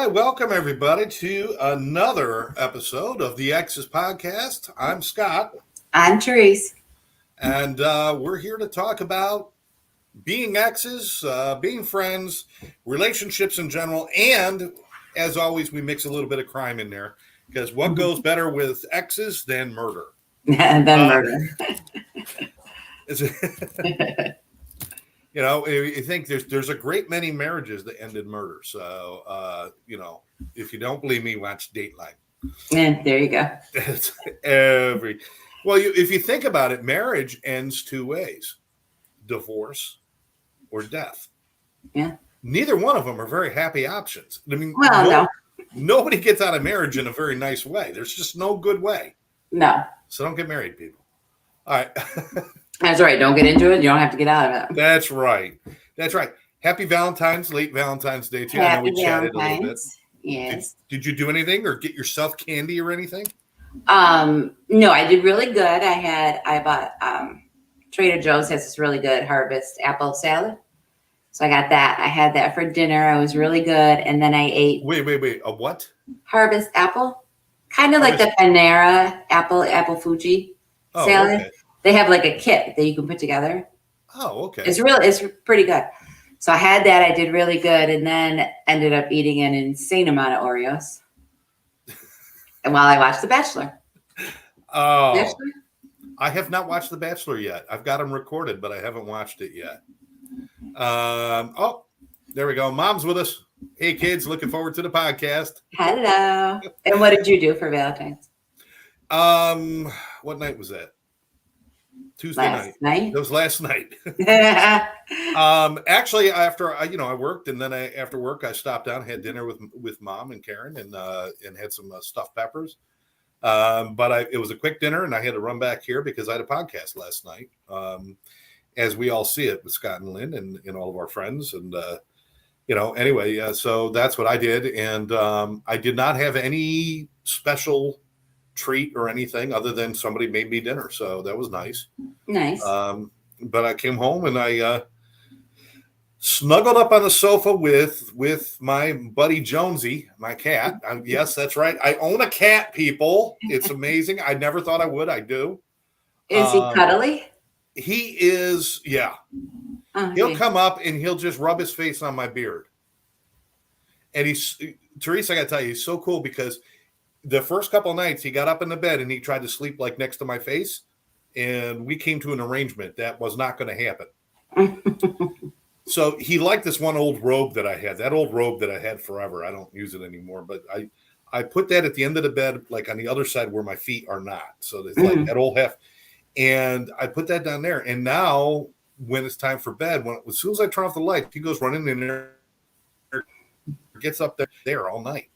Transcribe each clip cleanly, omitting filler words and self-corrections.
right, welcome everybody to another episode of the Exes podcast. I'm Scott. I'm Therese. And we're here to talk about being exes, being friends, relationships in general, and as always, we mix a little bit of crime in there because what goes better with exes than murder? Murder. You know, you think there's a great many marriages that end in murder. So, if you don't believe me, watch Dateline. Yeah, there you go. It's if you think about it, marriage ends two ways: divorce or death. Yeah. Neither one of them are very happy options. I mean, nobody gets out of marriage in a very nice way. There's just no good way. No. So don't get married, people. All right. That's right. Don't get into it. You don't have to get out of it. That's right. That's right. Happy Valentine's, late Valentine's Day too. Happy I know we chatted a little bit. Yes. Did you do anything or get yourself candy or anything? No, I did really good. I bought Trader Joe's has this really good harvest apple salad. So I got that. I had that for dinner. It was really good. And then I ate Wait. A what? Harvest apple. Kind of like the Panera apple Fuji salad. Okay. They have like a kit that you can put together. Oh, okay. It's pretty good. So I had that. I did really good, and then ended up eating an insane amount of Oreos. And while I watched The Bachelor. Oh, Bachelor? I have not watched The Bachelor yet. I've got them recorded, but I haven't watched it yet. There we go. Mom's with us. Hey, kids, looking forward to the podcast. Hello. And what did you do for Valentine's? What night was that? Tuesday night. It was last night. Actually, after I worked, and then after work I stopped down, had dinner with Mom and Karen, and had some stuffed peppers. But it was a quick dinner, and I had to run back here because I had a podcast last night. As we all see it with Scott and Lynn and all of our friends, and anyway, so that's what I did, and I did not have any special treat or anything other than somebody made me dinner, so that was nice. But I came home and I snuggled up on the sofa with my buddy Jonesy, my cat. Yes, that's right, I own a cat, people. It's amazing. I never thought I would. I do. Is he cuddly? He is. Yeah. He'll come up and he'll just rub his face on my beard, and Therese, I gotta tell you, he's so cool because the first couple of nights he got up in the bed and he tried to sleep like next to my face, and we came to an arrangement that was not going to happen. So he liked this one old robe that I had. That old robe that I had forever. I don't use it anymore, but I put that at the end of the bed, like on the other side where my feet are not. So it's like that old half, and I put that down there. And now when it's time for bed, as soon as I turn off the light, he goes running in there, gets up there all night.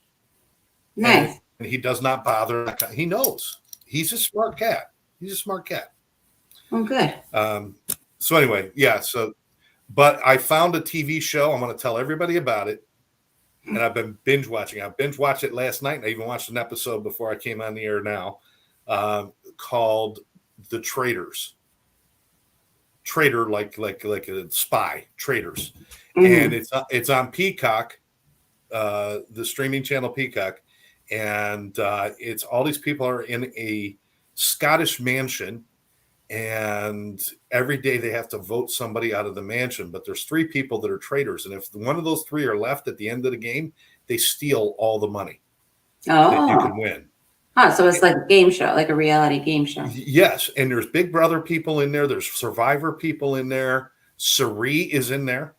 Nice. And he does not bother. He knows. He's a smart cat. Oh, good. So anyway, yeah. But I found a TV show. I'm going to tell everybody about it. And I've been binge watching. I binge watched it last night. And I even watched an episode before I came on the air now, called The Traitors. Traitor, like a spy. Traitors. And it's on Peacock, the streaming channel Peacock. And it's all these people are in a Scottish mansion, and every day they have to vote somebody out of the mansion. But there's three people that are traitors, and if one of those three are left at the end of the game, they steal all the money that you can win. So it's like a game show, like a reality game show. Yes, and there's Big Brother people in there. There's Survivor people in there. Suri is in there,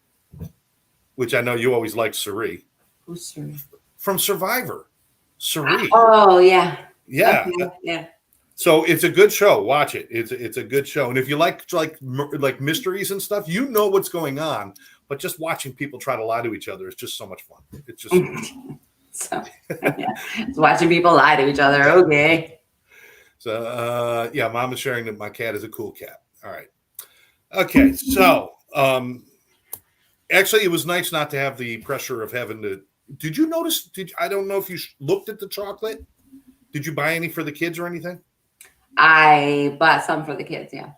which I know you always liked Suri. Who's Suri? From Survivor. Suri. Oh, yeah. Yeah. Okay. Yeah. So it's a good show. Watch it. It's a good show. And if you like mysteries and stuff, you know what's going on. But just watching people try to lie to each other is just so much fun. It's just It's watching people lie to each other. Okay. So Mom is sharing that my cat is a cool cat. All right. Okay. So actually, it was nice not to have the pressure of having to. Did you notice? I don't know if you looked at the chocolate. Did you buy any for the kids or anything? I bought some for the kids. Yeah.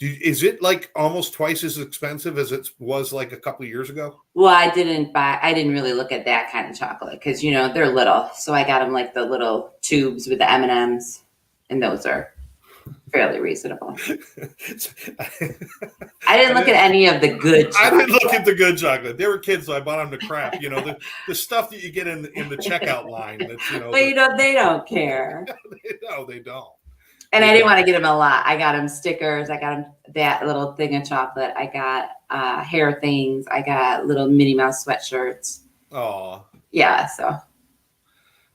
Is it like almost twice as expensive as it was like a couple of years ago? Well, I didn't really look at that kind of chocolate because, they're little. So I got them like the little tubes with the M&Ms, and those are fairly reasonable. I didn't look at any of the good chocolate. I didn't look at the good chocolate. They were kids, so I bought them the crap. The stuff that you get in the checkout line. That's, But they don't care. No, they don't. And I didn't want to get them a lot. I got them stickers. I got them that little thing of chocolate. I got hair things. I got little Minnie Mouse sweatshirts. Oh. Yeah, so.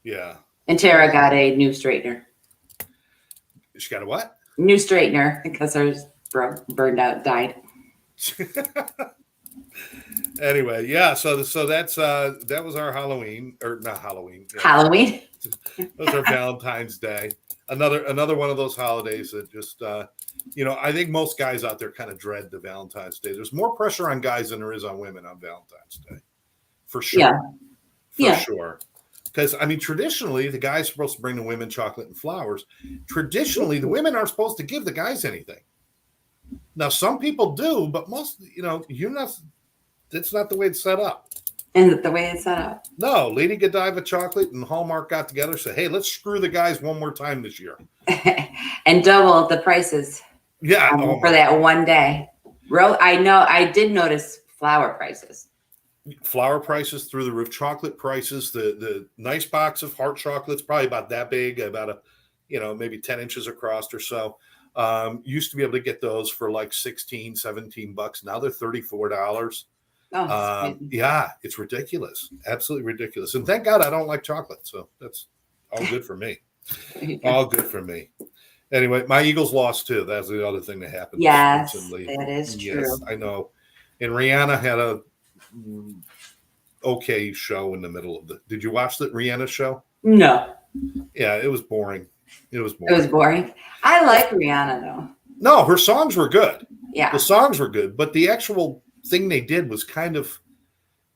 Yeah. And Tara got a new straightener. She got a what? New straightener because hers burned out, died. Anyway, yeah. So that's that was our Halloween, or not Halloween. Yeah. Halloween. That was our Valentine's Day. Another one of those holidays that just I think most guys out there kind of dread the Valentine's Day. There's more pressure on guys than there is on women on Valentine's Day, for sure. Yeah. For sure. Because traditionally the guy's supposed to bring the women chocolate and flowers. Traditionally, the women aren't supposed to give the guys anything. Now, some people do, but most, you're not. That's not the way it's set up. Isn't it the way it's set up? No, Lady Godiva Chocolate and Hallmark got together and said, "Hey, let's screw the guys one more time this year and double the prices." Yeah, for that one day. I know. I did notice flower prices. Flower prices through the roof. Chocolate prices. The nice box of heart chocolates, probably about that big, about maybe 10 inches across or so. Used to be able to get those for like $16, $17. Now they're $34. Oh, yeah, it's ridiculous. Absolutely ridiculous. And thank God I don't like chocolate. So that's all good for me. All good for me. Anyway, my Eagles lost too. That's the other thing that happened. Yes, that is true. Yes, I know. And Rihanna had a okay show in the middle of did you watch the Rihanna show? No. Yeah, it was boring. It was boring. I like Rihanna though. No, her songs were good. Yeah. The songs were good, but the actual thing they did was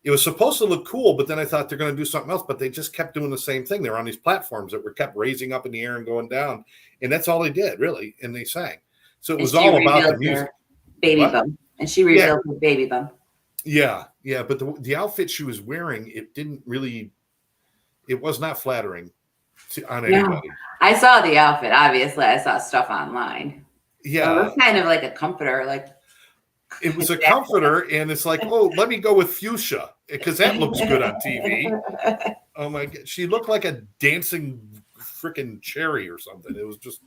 it was supposed to look cool, but then I thought they're going to do something else, but they just kept doing the same thing. They were on these platforms that were kept raising up in the air and going down, and that's all they did, really, and they sang. So it was all about the music. Baby bump. And she revealed her baby bump. Yeah, but the outfit she was wearing, it was not flattering on anybody. I saw the outfit. Obviously, I saw stuff online. Yeah. It was kind of like a comforter, like. It was a comforter, and it's like, oh, let me go with fuchsia because that looks good on TV. Oh my God, she looked like a dancing freaking cherry or something. It was just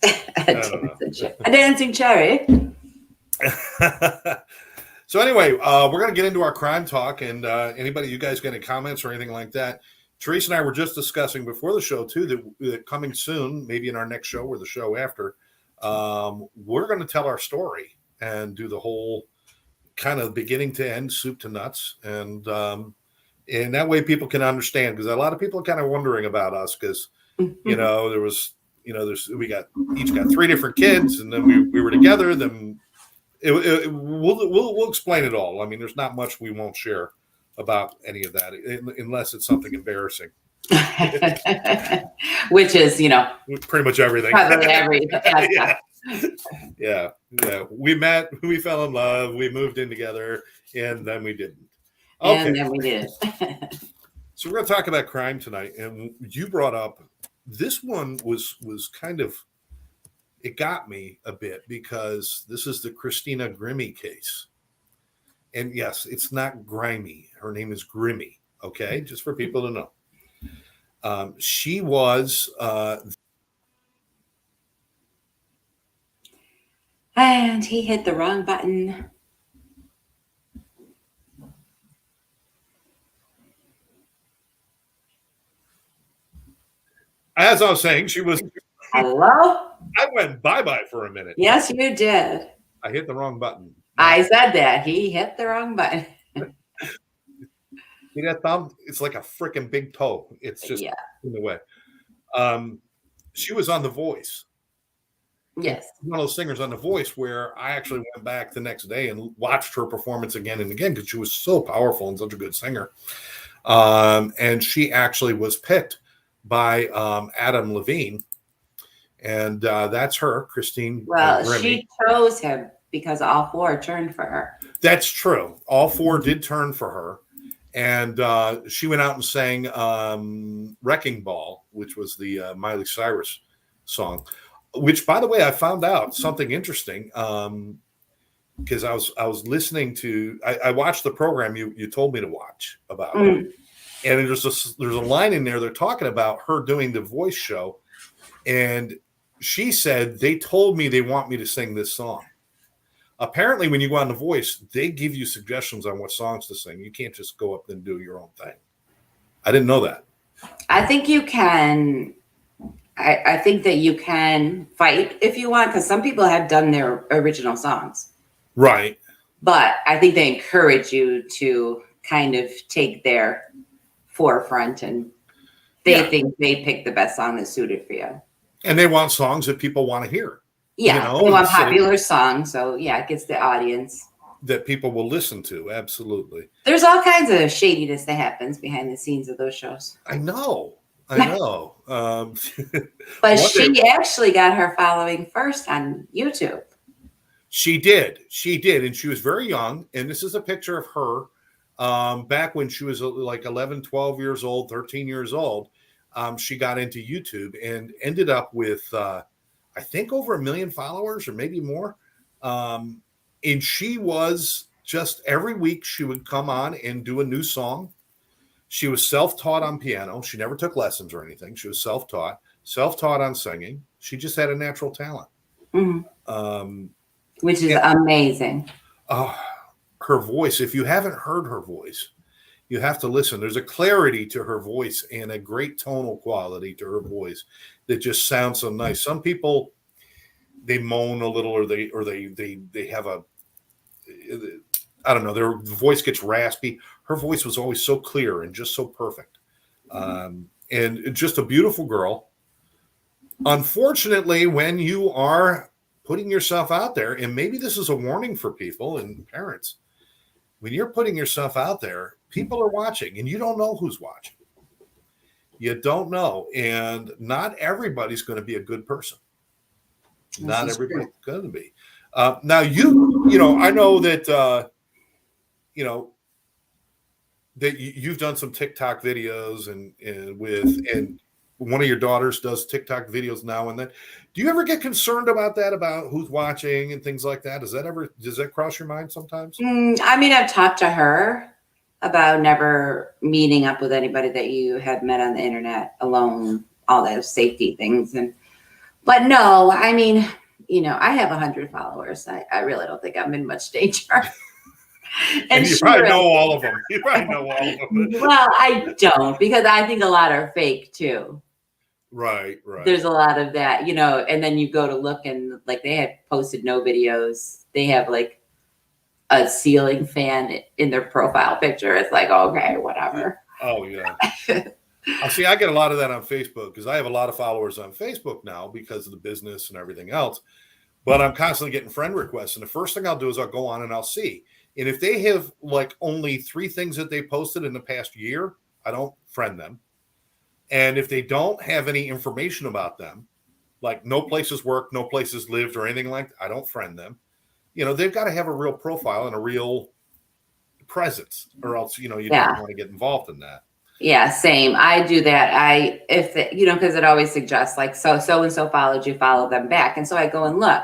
a dancing cherry. So anyway, we're gonna get into our crime talk, and anybody, you guys got any comments or anything like that? Therese and I were just discussing before the show too that coming soon, maybe in our next show or the show after, we're going to tell our story and do the whole kind of beginning to end, soup to nuts. And that way people can understand, because a lot of people are kind of wondering about us because, we each got 3 different kids, and then we were together. Then we'll explain it all. I mean, there's not much we won't share about any of that unless it's something embarrassing. Which is, pretty much everything. Probably Yeah. We met, we fell in love, we moved in together, and then we didn't. Okay. And then we did. So we're going to talk about crime tonight, and you brought up this one was kind of, it got me a bit because this is the Christina Grimmie case. And yes, it's not grimy. Her name is Grimmie. Okay, just for people to know. She was. And he hit the wrong button. As I was saying, she was. Hello? I went bye-bye for a minute. Yes, you did. I hit the wrong button. I said that. He hit the wrong button. See that thumb? It's like a freaking big toe. It's just in the way. She was on The Voice. Yes. One of those singers on The Voice where I actually went back the next day and watched her performance again and again because she was so powerful and such a good singer. And she actually was picked by Adam Levine And that's her, Christine Well, Grimmie. she chose him because all four turned for her. That's true. All four did turn for her. And she went out and sang Wrecking Ball, which was the Miley Cyrus song, which, by the way, I found out something interesting because I was listening to, I watched the program you told me to watch about her. And there's a line in there, they're talking about her doing the voice show. And she said, they told me they want me to sing this song. Apparently, when you go on The Voice, they give you suggestions on what songs to sing. You can't just go up and do your own thing. I didn't know that. I think you can. I think that you can fight if you want, because some people have done their original songs. Right. But I think they encourage you to kind of take their forefront, and they think they pick the best song that's suited for you. And they want songs that people want to hear. Yeah, they want popular songs, so yeah, it gets the audience that people will listen to. Absolutely. There's all kinds of shadiness that happens behind the scenes of those shows. I know. But she actually got her following first on YouTube. She did, and she was very young. And this is a picture of her back when she was like 11, 12 years old, 13 years old. She got into YouTube and ended up with I think over 1 million followers or maybe more. And she was just every week she would come on and do a new song. She was self-taught on piano. She never took lessons or anything. She was self-taught on singing. She just had a natural talent. Which is amazing. Her voice, if you haven't heard her voice, you have to listen. There's a clarity to her voice and a great tonal quality to her voice that just sounds so nice. Some people, they moan a little, or they have a, I don't know, their voice gets raspy. Her voice was always so clear and just so perfect. And just a beautiful girl. Unfortunately, when you are putting yourself out there, and maybe this is a warning for people and parents, when you're putting yourself out there, people are watching and you don't know who's watching. You don't know. And not everybody's going to be a good person. Not everybody's going to be. Now, I know that, that you've done some TikTok videos and one of your daughters does TikTok videos now and then. Do you ever get concerned about that, about who's watching and things like that? Does that cross your mind sometimes? I mean, I've talked to her about never meeting up with anybody that you had met on the internet alone, all those safety things. But no, I mean, I have 100 followers. I really don't think I'm in much danger. And you probably know all of them. Well, I don't, because I think a lot are fake too. Right. There's a lot of that, and then you go to look and like they had posted no videos. They have like a ceiling fan in their profile picture. It's like, okay, whatever. Oh, yeah. See, I get a lot of that on Facebook because I have a lot of followers on Facebook now because of the business and everything else. But I'm constantly getting friend requests. And the first thing I'll do is I'll go on and I'll see. And if they have like only 3 things that they posted in the past year, I don't friend them. And if they don't have any information about them, like no places worked, no places lived, or anything like that, I don't friend them. They've got to have a real profile and a real presence, or else, you don't want to get involved in that. Yeah, same. I do that. Because it always suggests like, so-and-so followed you, follow them back. And so I go and look.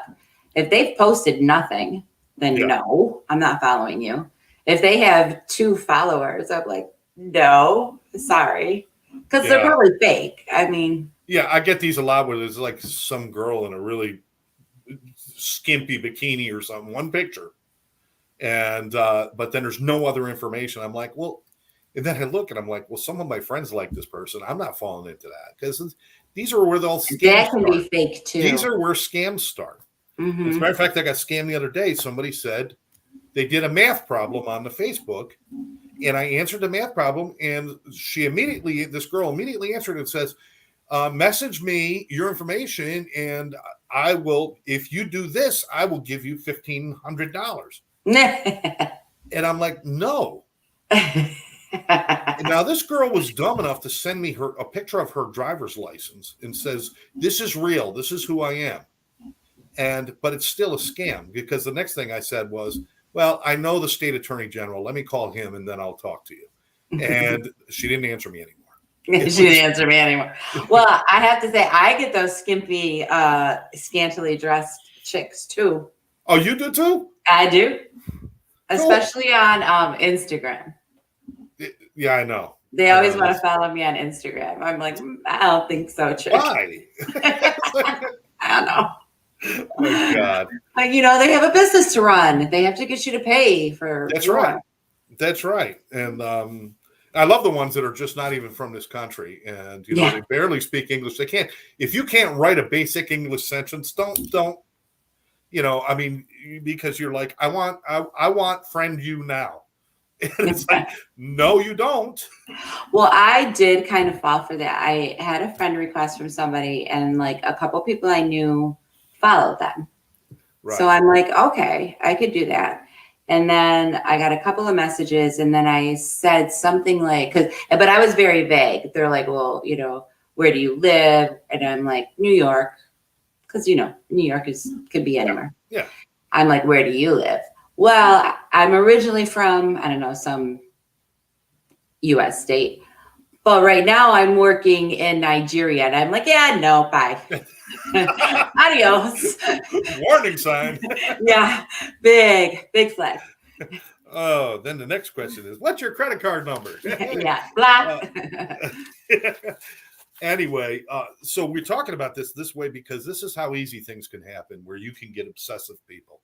If they've posted nothing, then no, I'm not following you. If they have 2 followers, I'm like, no, sorry. Because they're probably fake. I mean. Yeah, I get these a lot where there's like some girl in a really skimpy bikini or something, one picture. And, but then there's no other information. I'm like, well, and then I look and I'm like, well, some of my friends like this person. I'm not falling into that because these are where they'll scams that can be fake too. These are where scams start. Mm-hmm. As a matter of fact, I got scammed the other day. Somebody said they did a math problem on the Facebook, and I answered the math problem, and this girl immediately answered and says, message me your information, and I will, if you do this, I will give you $1,500. And I'm like, no. And now this girl was dumb enough to send me a picture of her driver's license and says, "This is real. This is who I am." But it's still a scam, because the next thing I said was, "Well, I know the state attorney general. Let me call him and then I'll talk to you." And she didn't answer me anymore. She didn't answer me anymore. Well, I have to say, I get those skimpy, scantily dressed chicks too. Oh, you do too? I do, especially on Instagram. Yeah, I know. They always want to follow me on Instagram. I'm like, I don't think so, chick. Why? I don't know. Oh my God. Like, they have a business to run. They have to get you to pay for. That's right. That's right. And I love the ones that are just not even from this country, and they barely speak English. They can't. If you can't write a basic English sentence, don't. I mean, because you're like, I want friend you now. And it's like, no, you don't. Well, I did kind of fall for that. I had a friend request from somebody, and like a couple people I knew followed them. Right. So I'm like, okay, I could do that. And then I got a couple of messages, and then I said something like, but I was very vague. They're like, well, where do you live? And I'm like, New York, because New York could be anywhere. Yeah. I'm like, where do you live? Well, I'm originally from, I don't know, some U.S. state. But right now I'm working in Nigeria. And I'm like, yeah, no, bye. Adios. Warning sign. Yeah, big flag. Oh, then the next question is, what's your credit card number? Yeah, blah. Anyway, so we're talking about this way because this is how easy things can happen, where you can get obsessive people.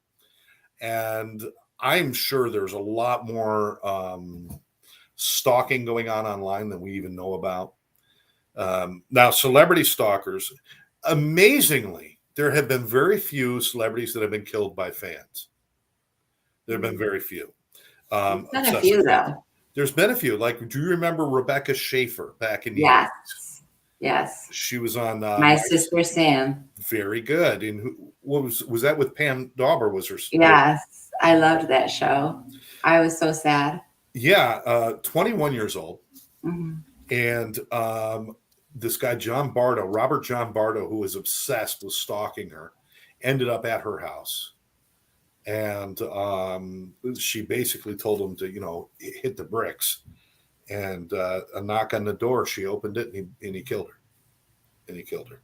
And I'm sure there's a lot more stalking going on online than we even know about. Now, celebrity stalkers, amazingly, there have been very few celebrities that have been killed by fans. There have been very few. There's been a few, though. There's been a few. Like, do you remember Rebecca Schaefer back in the 80s? Yes. She was on My Sister Sam. Very good. And what was that with Pam Dauber? Was her? Yes, I loved that show. I was so sad. Yeah, 21 years old, mm-hmm. And this guy Robert John Bardo, who was obsessed with stalking her, ended up at her house, and she basically told him to hit the bricks. And a knock on the door, she opened it, and he killed her.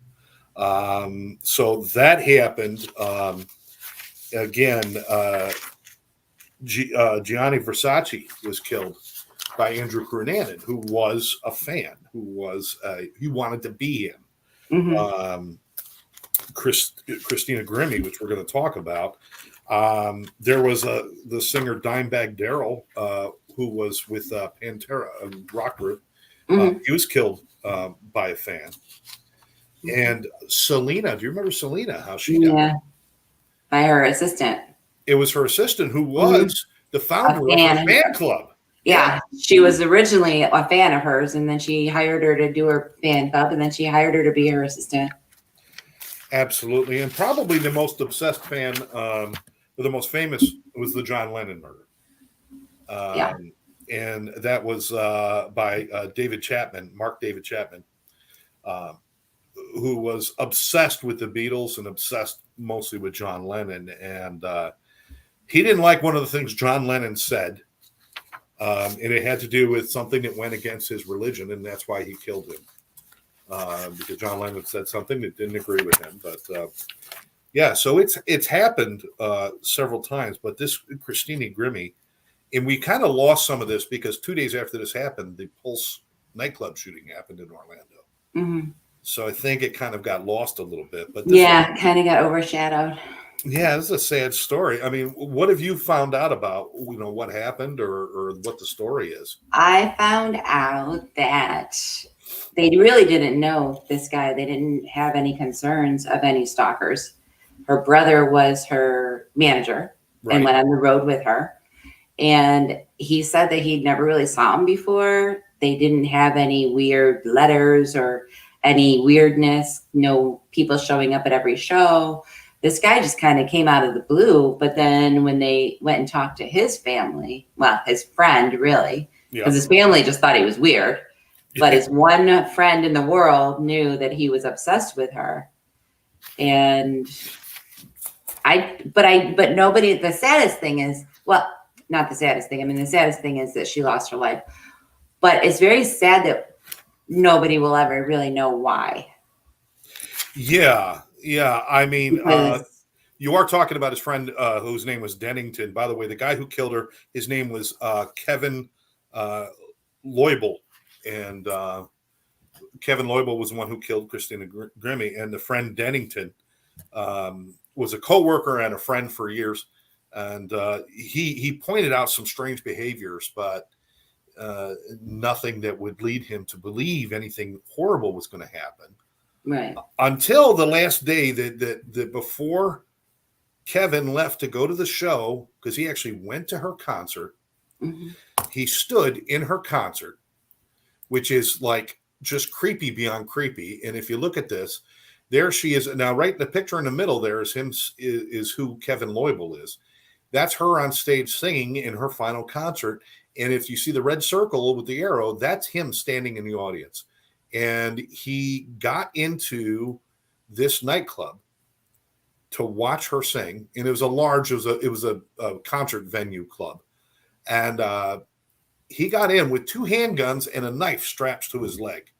So that happened. Again, Gianni Versace was killed by Andrew Cunanan, who was a fan, he wanted to be him. Mm-hmm. Christina Grimmie, which we're going to talk about. There was the singer Dimebag Darrell, who was with Pantera, a rock group. Mm-hmm. He was killed by a fan. And Selena, do you remember Selena? How she died? Yeah, by her assistant. It was her assistant who was the founder of her fan club. Yeah, she was originally a fan of hers, and then she hired her to do her fan club, and then she hired her to be her assistant. Absolutely. And probably the most obsessed fan, the most famous, was the John Lennon murder. And that was by Mark David Chapman, who was obsessed with the Beatles and obsessed mostly with John Lennon. And he didn't like one of the things John Lennon said. And it had to do with something that went against his religion, and that's why he killed him. Because John Lennon said something that didn't agree with him. But so it's happened several times. But this Christina Grimmie, and we kind of lost some of this because 2 days after this happened, the Pulse nightclub shooting happened in Orlando. Mm-hmm. So I think it kind of got lost a little bit. But kind of got overshadowed. Yeah, this is a sad story. I mean, what have you found out about, what happened or what the story is? I found out that they really didn't know this guy. They didn't have any concerns of any stalkers. Her brother was her manager and went on the road with her. And he said that he'd never really saw him before. They didn't have any weird letters or any weirdness, no people showing up at every show. This guy just kind of came out of the blue. But then when they went and talked to his family, well, his friend really, because his family just thought he was weird. But his one friend in the world knew that he was obsessed with her. And but nobody, the saddest thing is, well, not the saddest thing. I mean, the saddest thing is that she lost her life. But it's very sad that nobody will ever really know why. Yeah. I mean, Because you are talking about his friend whose name was Dennington. By the way, the guy who killed her, his name was Kevin Loibel. And Kevin Loibel was the one who killed Christina Grimmie. And the friend Dennington was a co-worker and a friend for years. And he pointed out some strange behaviors, but nothing that would lead him to believe anything horrible was going to happen. right. Until the last day that before Kevin left to go to the show, because he actually went to her concert. Mm-hmm. He stood in her concert, which is like just creepy beyond creepy. And if you look at this, there she is now, right in the picture in the middle. There is him, is who Kevin Loibel is. That's her on stage singing in her final concert. And if you see the red circle with the arrow, that's him standing in the audience. And he got into this nightclub to watch her sing. And it was a concert venue club. And he got in with 2 handguns and a knife strapped to his leg.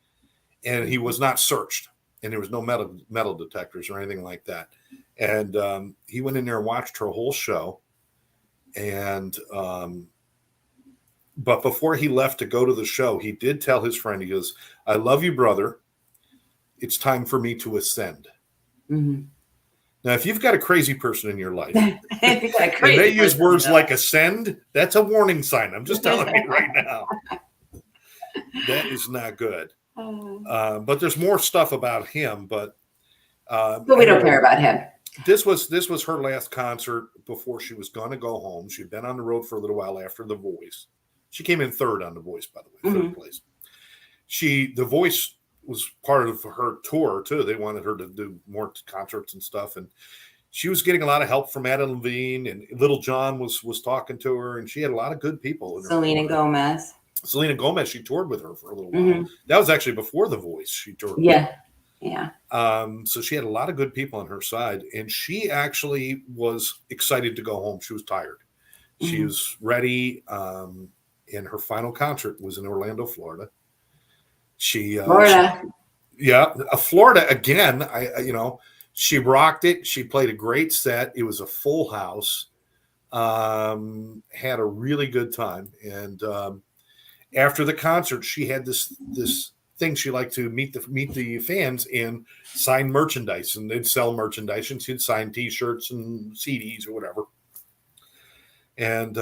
And he was not searched. And there was no metal detectors or anything like that. And he went in there and watched her whole show. And but before he left to go to the show, he did tell his friend, he goes, "I love you, brother. It's time for me to ascend." Mm-hmm. Now, if you've got a crazy person in your life, If you got a and crazy they use person, words though. like ascend, that's a warning sign. I'm just telling you right now. That is not good. But there's more stuff about him. But we don't care about him. This was her last concert before she was going to go home. She'd been on the road for a little while after The Voice. She came in third on The Voice, by the way, third place. The Voice was part of her tour too. They wanted her to do more concerts and stuff, and she was getting a lot of help from Adam Levine, and Little John was talking to her, and she had a lot of good people. Selena Gomez, she toured with her for a little while. That was actually before The Voice. She toured. Yeah. So she had a lot of good people on her side, and she actually was excited to go home. She was tired. She was ready. And her final concert was in Orlando, Florida. Florida again. She rocked it. She played a great set. It was a full house. Had a really good time. And after the concert, she had this thing she liked to meet the fans and sign merchandise, and they'd sell merchandise, and she'd sign T-shirts and CDs or whatever. And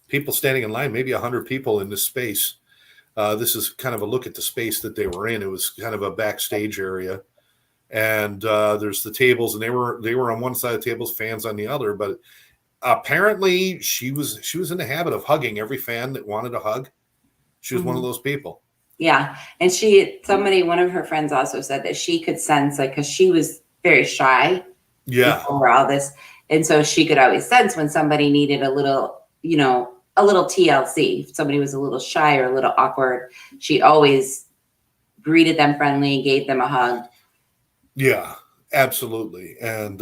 people standing in line, maybe 100 people in this space. This is kind of a look at the space that they were in. It was kind of a backstage area, and there's the tables, and they were on one side of the tables, fans on the other. But apparently, she was in the habit of hugging every fan that wanted a hug. She was one of those people. Yeah, and one of her friends also said that she could sense, like, because she was very shy. Yeah. Before all this, and so she could always sense when somebody needed a little TLC. If somebody was a little shy or a little awkward, she always greeted them friendly, gave them a hug. Yeah, absolutely. And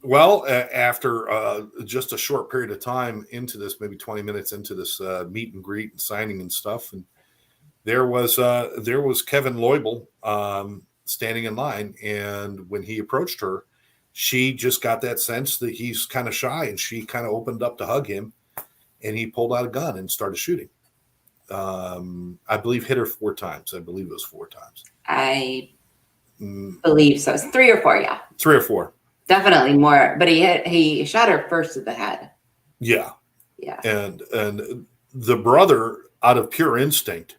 after just a short period of time into this, maybe 20 minutes into this meet and greet and signing and stuff, and there was Kevin Loibel standing in line, and when he approached her, she just got that sense that he's kind of shy, and she kind of opened up to hug him, and he pulled out a gun and started shooting. I believe hit her 4 times. I believe it was 4 times. I believe so. It's 3 or 4, yeah. 3 or 4. Definitely more, but he shot her first at the head. Yeah. Yeah. And the brother, out of pure instinct,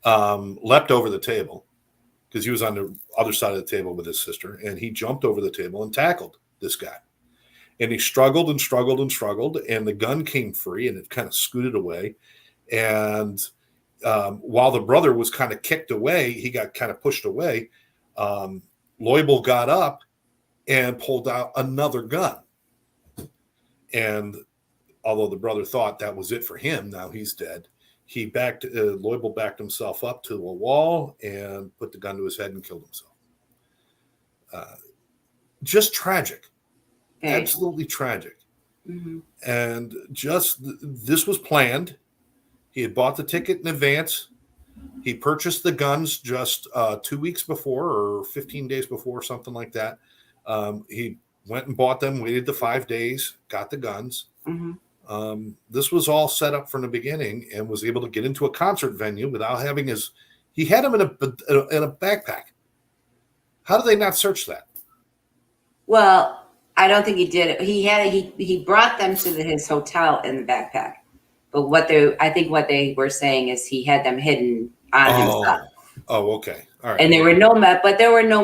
leapt over the table, because he was on the other side of the table with his sister, and he jumped over the table and tackled this guy. And he struggled and struggled and struggled, and the gun came free, and it kind of scooted away. And while the brother was kind of kicked away, he got kind of pushed away. Loibel got up and pulled out another gun. And although the brother thought that was it for him, now he's dead. He Leubel backed himself up to a wall and put the gun to his head and killed himself. Just tragic, absolutely tragic. Mm-hmm. And this was planned. He had bought the ticket in advance. He purchased the guns just 2 weeks before or 15 days before, something like that. He went and bought them, waited the 5 days, got the guns. Mm-hmm. This was all set up from the beginning, and was able to get into a concert venue without having he had him in a backpack. How did they not search that? Well, I don't think he did it. He brought them to his hotel in the backpack. But I think what they were saying is he had them hidden on himself. Oh, okay. All right. And there were no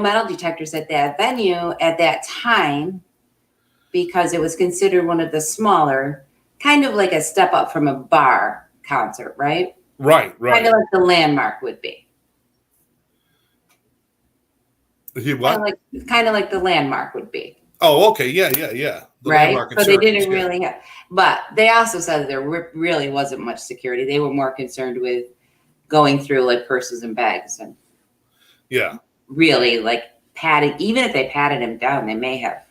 metal detectors at that venue at that time, because it was considered one of the smaller, kind of like a step up from a bar concert, right? Right. Kind of like the Landmark would be. Kind of like the Landmark would be. Oh, okay. Yeah. The right. So they didn't yeah. really have, but they also said that there really wasn't much security. They were more concerned with going through like purses and bags and really like patting. Even if they patted him down, they may have.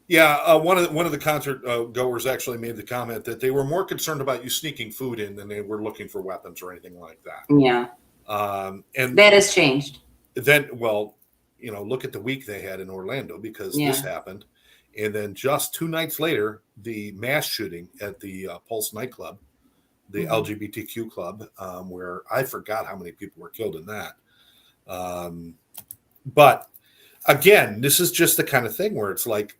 Yeah, one of the concert goers actually made the comment that they were more concerned about you sneaking food in than they were looking for weapons or anything like that. Yeah. And that has changed. Then, well, look at the week they had in Orlando, because this happened. And then just 2 nights later, the mass shooting at the Pulse nightclub, the LGBTQ club, where I forgot how many people were killed in that. But again, this is just the kind of thing where it's like,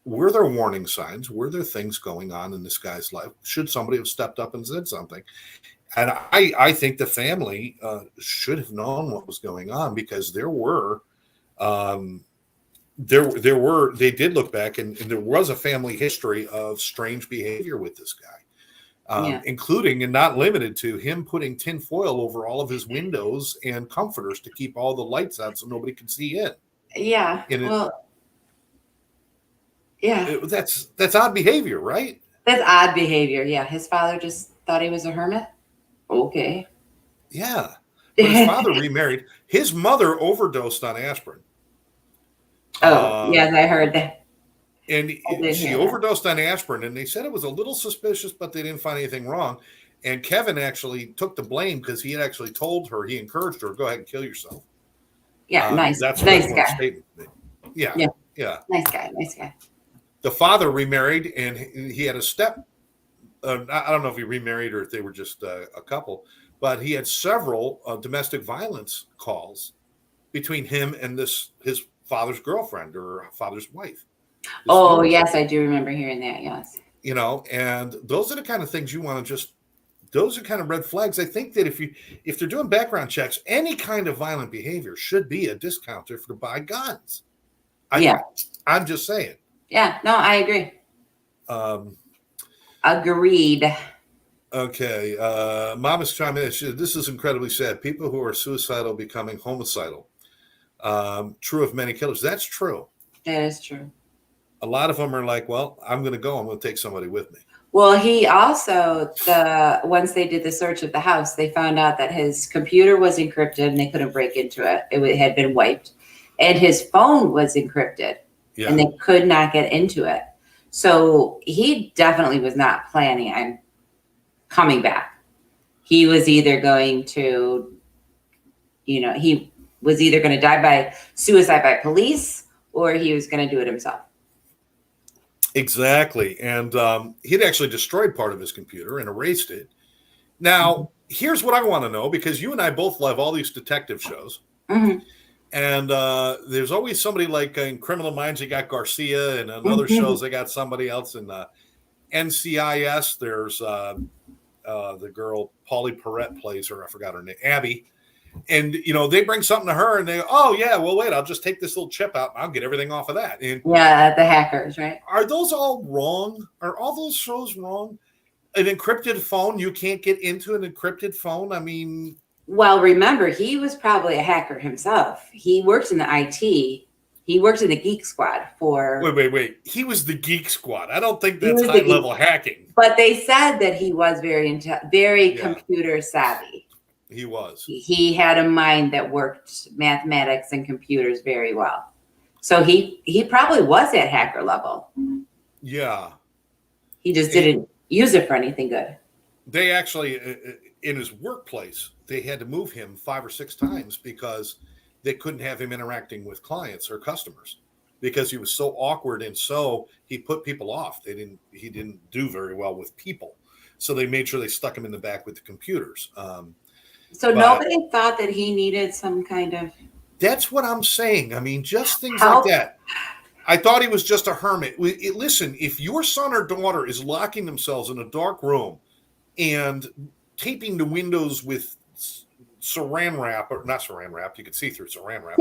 were there warning signs? Were there things going on in this guy's life? Should somebody have stepped up and said something? And I think the family should have known what was going on, because they did look back, and there was a family history of strange behavior with this guy, including and not limited to him putting tin foil over all of his windows and comforters to keep all the lights out so nobody could see in. Yeah. That's odd behavior, right? That's odd behavior. Yeah. His father just thought he was a hermit. Okay. Yeah. But his father remarried. His mother overdosed on aspirin. Oh, yes, I heard that. And she overdosed on aspirin, and they said it was a little suspicious, but they didn't find anything wrong. And Kevin actually took the blame, because he had actually told her, he encouraged her, go ahead and kill yourself. Yeah, nice. That's nice one guy. Statement. Yeah. Nice guy. The father remarried, and he had a step. I don't know if he remarried or if they were just a couple, but he had several domestic violence calls between him and his father's girlfriend or father's wife. Oh, yes, I do remember hearing that. Yes. And those are the kind of things you want to those are kind of red flags. I think that if they're doing background checks, any kind of violent behavior should be a discounter to buy guns. I'm just saying. Yeah, no, I agree. Agreed. Okay. Mama's chiming in. This is incredibly sad. People who are suicidal becoming homicidal. True of many killers. That's true. That is true. A lot of them are like, well, I'm going to go. I'm going to take somebody with me. Well, he also, once they did the search of the house, they found out that his computer was encrypted and they couldn't break into it. It had been wiped. And his phone was encrypted and they could not get into it. So he definitely was not planning on coming back. He was either going to, he was either going to die by suicide by police, or he was going to do it himself. Exactly. And he'd actually destroyed part of his computer and erased it. Now, here's what I want to know, because you and I both love all these detective shows. Mm-hmm. And there's always somebody, like in Criminal Minds, they got Garcia, and on other shows, they got somebody else. In NCIS, there's the girl Paulie Perrette plays her. I forgot her name, Abby. And, they bring something to her and they go, oh, yeah, well, wait, I'll just take this little chip out and I'll get everything off of that. And the hackers, right? Are those all wrong? Are all those shows wrong? An encrypted phone, you can't get into an encrypted phone? I mean... Well, remember, he was probably a hacker himself. He worked in the IT. He worked in the Geek Squad for. Wait. He was the Geek Squad. I don't think He that's was the high level hacking. But they said that he was very Yeah. computer savvy. He was. He had a mind that worked mathematics and computers very well. So he probably was at hacker level. Yeah. He just didn't use it for anything good. They actually, in his workplace, they had to move him 5 or 6 times because they couldn't have him interacting with clients or customers because he was so awkward, and so he put people off. He didn't do very well with people. So they made sure they stuck him in the back with the computers. So nobody thought that he needed some kind of. That's what I'm saying. I mean, just things help. like that. I thought he was just a hermit. Listen, if your son or daughter is locking themselves in a dark room and taping the windows with saran wrap, or not saran wrap, you can see through saran wrap.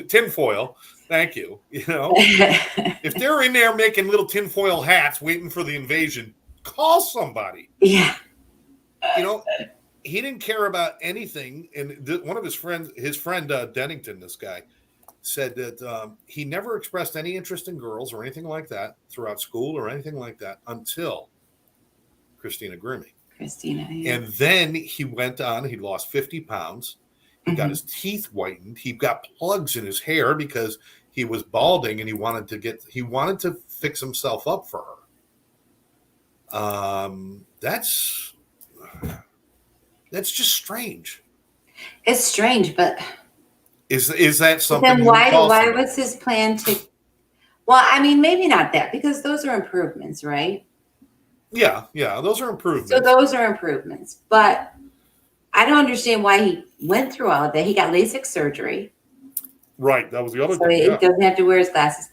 Tinfoil. Thank you. You know, if they're in there making little tinfoil hats waiting for the invasion, call somebody. Yeah. You know, he didn't care about anything. And one of his friend Dennington, this guy, said that he never expressed any interest in girls or anything like that throughout school or anything like that until Christina Grimmie. Yeah. And then he went on, he lost 50 pounds. He got his teeth whitened. He got plugs in his hair because he was balding and he wanted to fix himself up for her. That's just strange. It's strange, but is that something? Then why was his plan to? Well, I mean, maybe not that, because those are improvements, right? Yeah, those are improvements. So those are improvements, but I don't understand why he went through all of that. He got LASIK surgery. Right, that was the other so thing. He doesn't have to wear his glasses.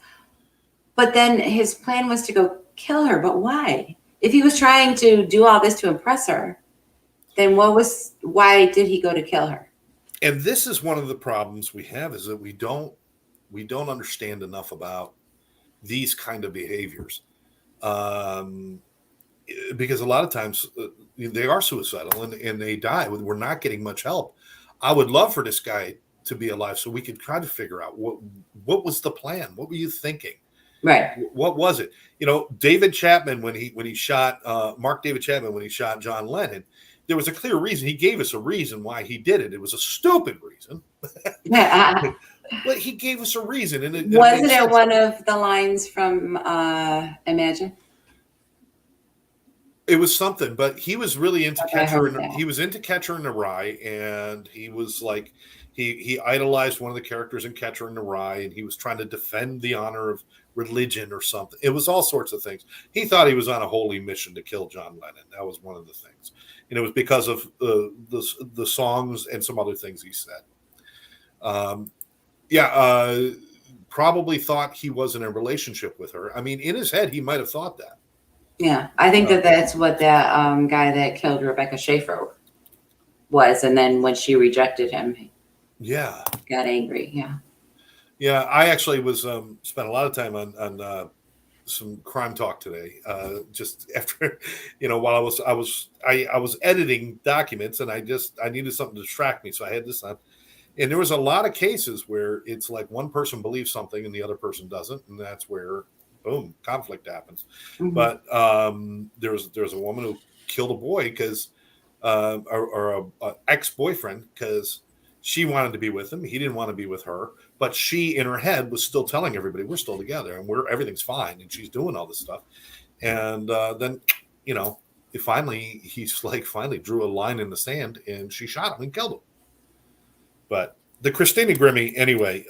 But then his plan was to go kill her. But why? If he was trying to do all this to impress her, then why did he go to kill her? And this is one of the problems we have, is that we don't understand enough about these kind of behaviors. Because a lot of times they are suicidal and they die. We're not getting much help. I would love for this guy to be alive so we could try to figure out what was the plan. What were you thinking? Right. What was it? You know, David Chapman, when he shot Mark David Chapman, when he shot John Lennon, there was a clear reason. He gave us a reason why he did it. It was a stupid reason. But he gave us a reason. And wasn't it one of the lines from Imagine? It was something, but he was really into He was into Catcher in the Rye, and he was like, he idolized one of the characters in Catcher in the Rye, and he was trying to defend the honor of religion or something. It was all sorts of things. He thought he was on a holy mission to kill John Lennon. That was one of the things, and it was because of the songs and some other things he said. Probably thought he was in a relationship with her. I mean, in his head, he might have thought that. Yeah, I think that's what that guy that killed Rebecca Schaefer was, and then when she rejected him, got angry. Yeah. I actually was spent a lot of time on some crime talk today. Just after, while I was editing documents, and I needed something to distract me, so I had this on. And there was a lot of cases where it's like one person believes something and the other person doesn't, and that's where, boom, conflict happens. Mm-hmm. But there was a woman who killed a boy because, or a ex-boyfriend, because she wanted to be with him. He didn't want to be with her, but she, in her head, was still telling everybody we're still together and everything's fine, and she's doing all this stuff. And then, he finally drew a line in the sand, and she shot him and killed him. But the Christina Grimmie, anyway.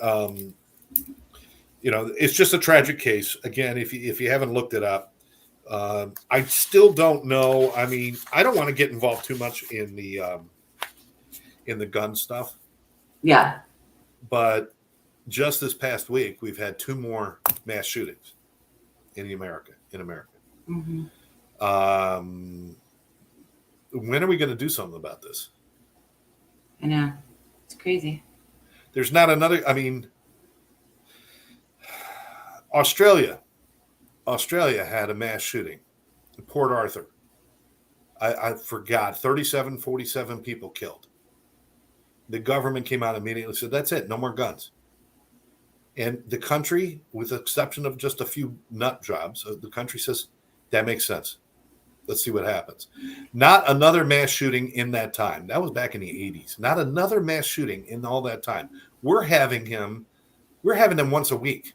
It's just a tragic case. Again, if you haven't looked it up, I still don't know. I mean, I don't want to get involved too much in the gun stuff. Yeah. But just this past week, we've had 2 more mass shootings in America. Mm-hmm. When are we going to do something about this? I know. It's crazy. There's not another. I mean. Australia had a mass shooting in Port Arthur. I forgot, 47 people killed. The government came out immediately and said, that's it, no more guns. And the country, with the exception of just a few nut jobs, the country says, that makes sense. Let's see what happens. Not another mass shooting in that time. That was back in the 80s. Not another mass shooting in all that time. We're having them once a week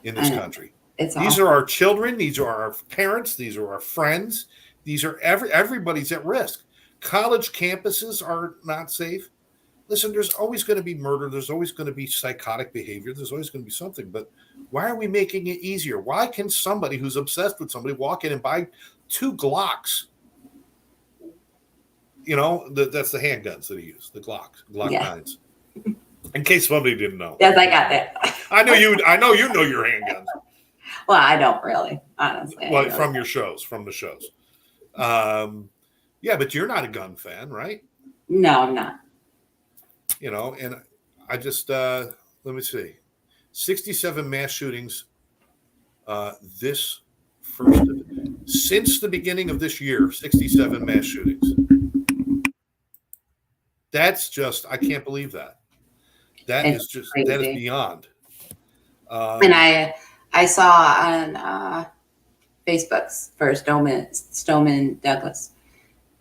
in this country. It's These awful. are our children. These are our parents. These are our friends. These are everybody's at risk. College campuses are not safe. Listen, there's always going to be murder. There's always going to be psychotic behavior. There's always going to be something. But why are we making it easier? Why can somebody who's obsessed with somebody walk in and buy 2 Glocks? You know, that's the handguns that he used, the Glock 9s. In case somebody didn't know. Yes, I got that. I know you know your handguns. Well, I don't really, honestly. Well, from the shows. Yeah, but you're not a gun fan, right? No, I'm not. You know, and I just let me see, 67 mass shootings this first since the beginning of this year. 67 mass shootings. That's just, I can't believe that. That is just crazy. That is beyond. And I saw on Facebook's for Stoneman Douglas,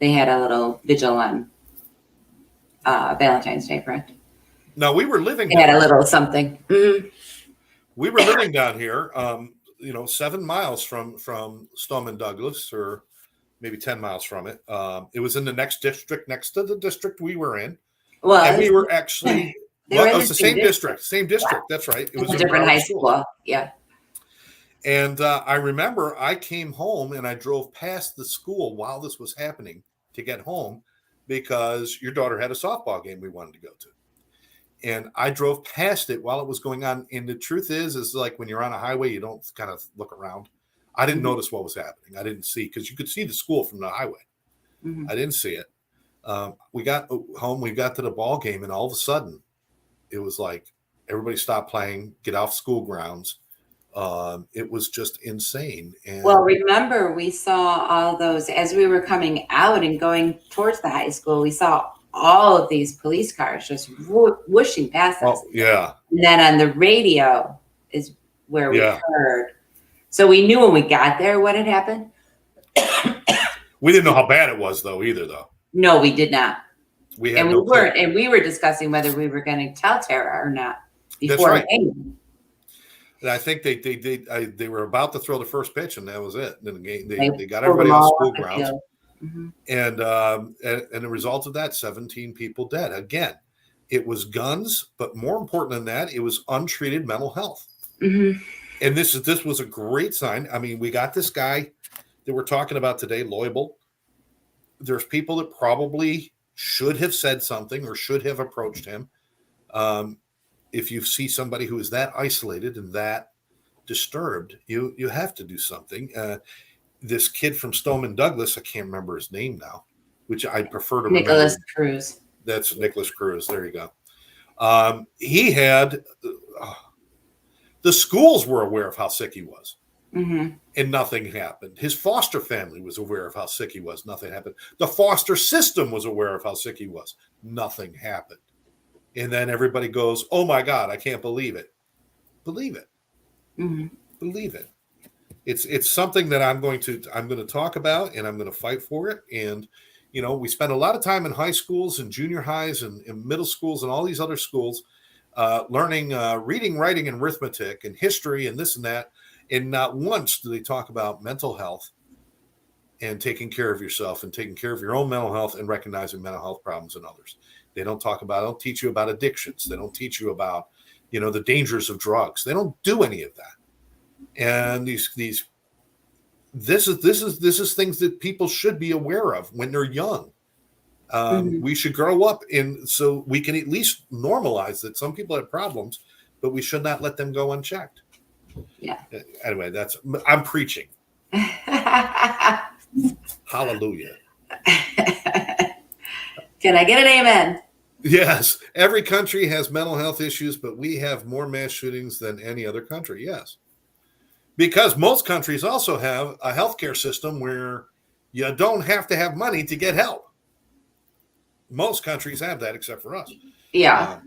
they had a little vigil on Valentine's Day, correct? No, we were living. They had a little something. Mm-hmm. We were living down here, 7 miles from Stoneman Douglas, or maybe 10 miles from it. It was in the next district, next to the district we were in. Well, and we were actually. Well, it was the same district. Same district. That's right. It was a different high school. Yeah. And I remember I came home and I drove past the school while this was happening to get home because your daughter had a softball game we wanted to go to. And I drove past it while it was going on. And the truth is like when you're on a highway, you don't kind of look around. I didn't notice what was happening. I didn't see, because you could see the school from the highway. Mm-hmm. I didn't see it. We got home, we got to the ball game, and all of a sudden, it was like everybody stopped playing, get off school grounds. It was just insane. And well, remember, we saw all those as we were coming out and going towards the high school. We saw all of these police cars just whooshing past us. Oh, yeah. And then on the radio is where we heard. So we knew when we got there what had happened. We didn't know how bad it was, though, either, though. No, we did not. We weren't, and we were discussing whether we were going to tell Tara or not before it came. And I think they were about to throw the first pitch, and that was it. And then the game, they got everybody on school grounds, mm-hmm. and the result of that, 17 people dead. Again, it was guns, but more important than that, it was untreated mental health. Mm-hmm. And this was a great sign. I mean, we got this guy that we're talking about today, Loibel. There's people that probably should have said something or should have approached him. If you see somebody who is that isolated and that disturbed, you have to do something. This kid from Stoneman Douglas, I can't remember his name now, which I prefer to Nicholas Cruz. That's Nicholas Cruz. There you go. He had the schools were aware of how sick he was. Mm-hmm. And nothing happened. His foster family was aware of how sick he was. Nothing happened. The foster system was aware of how sick he was. Nothing happened. And then everybody goes, "Oh my God, I can't believe it." Believe it. Mm-hmm. Believe it. It's something that I'm going to talk about, and I'm going to fight for it. And we spend a lot of time in high schools and junior highs and middle schools and all these other schools learning reading, writing, and arithmetic and history and this and that. And not once do they talk about mental health and taking care of yourself and taking care of your own mental health and recognizing mental health problems in others. They don't teach you about addictions. They don't teach you about, the dangers of drugs. They don't do any of that. And this is things that people should be aware of when they're young. Mm-hmm. We should grow up so we can at least normalize that some people have problems, but we should not let them go unchecked. Yeah. Anyway, I'm preaching. Hallelujah. Can I get an amen? Yes. Every country has mental health issues, but we have more mass shootings than any other country. Yes. Because most countries also have a healthcare system where you don't have to have money to get help. Most countries have that except for us. Yeah.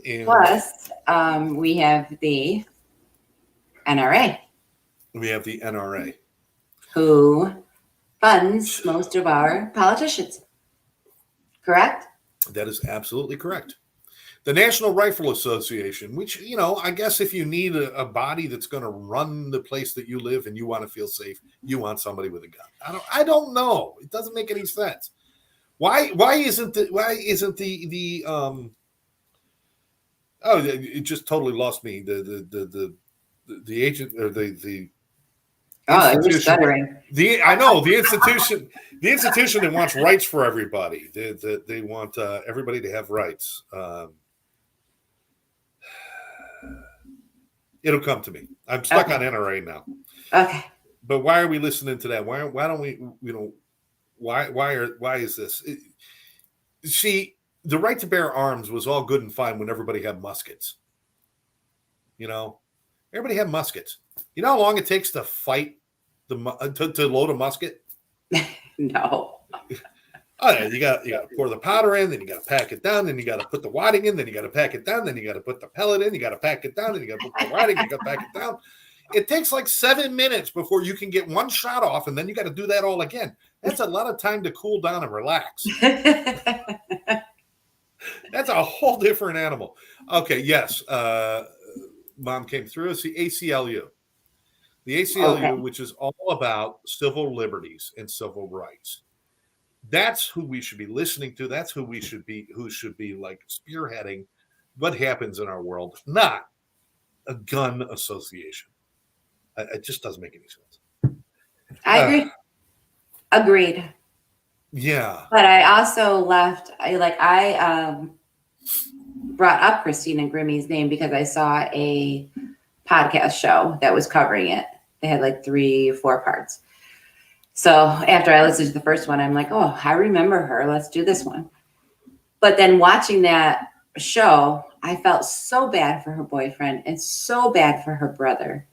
And Plus, we have the NRA, we have the NRA, who funds most of our politicians. Correct? That is absolutely correct. The National Rifle Association, which, I guess if you need a body that's going to run the place that you live and you want to feel safe, you want somebody with a gun. I don't know. It doesn't make any sense. Why isn't the oh, it just totally lost me. The agent or the Oh, you're institution. stuttering. I know the institution that wants rights for everybody. They want everybody to have rights. It'll come to me. I'm stuck Okay. on NRA now. Okay. But why are we listening to that? Why don't we? Why is this? See, the right to bear arms was all good and fine when everybody had muskets. Everybody had muskets. You know how long it takes to fight to load a musket? No. Oh yeah, you got to pour the powder in, then you got to pack it down, then you got to put the wadding in, then you got to pack it down, then you got to put the pellet in, you got to pack it down, then you got to put the wadding, you got to pack it down. It takes like 7 minutes before you can get one shot off, and then you got to do that all again. That's a lot of time to cool down and relax. That's a whole different animal. Okay, yes. Mom came through. It's the ACLU. The ACLU, okay, which is all about civil liberties and civil rights. That's who we should be listening to. That's who should be like spearheading what happens in our world, not a gun association. It just doesn't make any sense. I agree. Agreed. Yeah. But I also I brought up Christina Grimmie's name because I saw a podcast show that was covering it. They had like 3 or 4 parts. So after I listened to the first one, I'm like, oh, I remember her. Let's do this one. But then watching that show, I felt so bad for her boyfriend and so bad for her brother.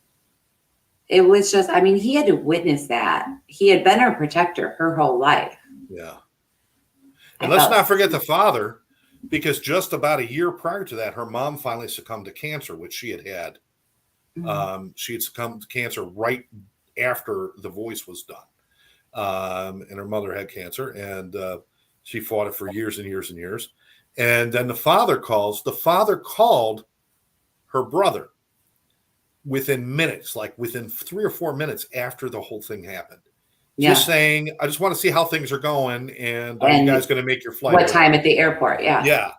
It was just, he had to witness that. He had been her protector her whole life. Yeah. And let's not forget the father, because just about a year prior to that, her mom finally succumbed to cancer, which she had had. Mm-hmm. She had succumbed to cancer right after The Voice was done. And her mother had cancer, and she fought it for years and years and years. And then the father called her brother within minutes, like within 3 or 4 minutes after the whole thing happened. Yeah. Just saying, I just want to see how things are going, and are you guys going to make your flight? What time at the airport? Yeah. Yeah.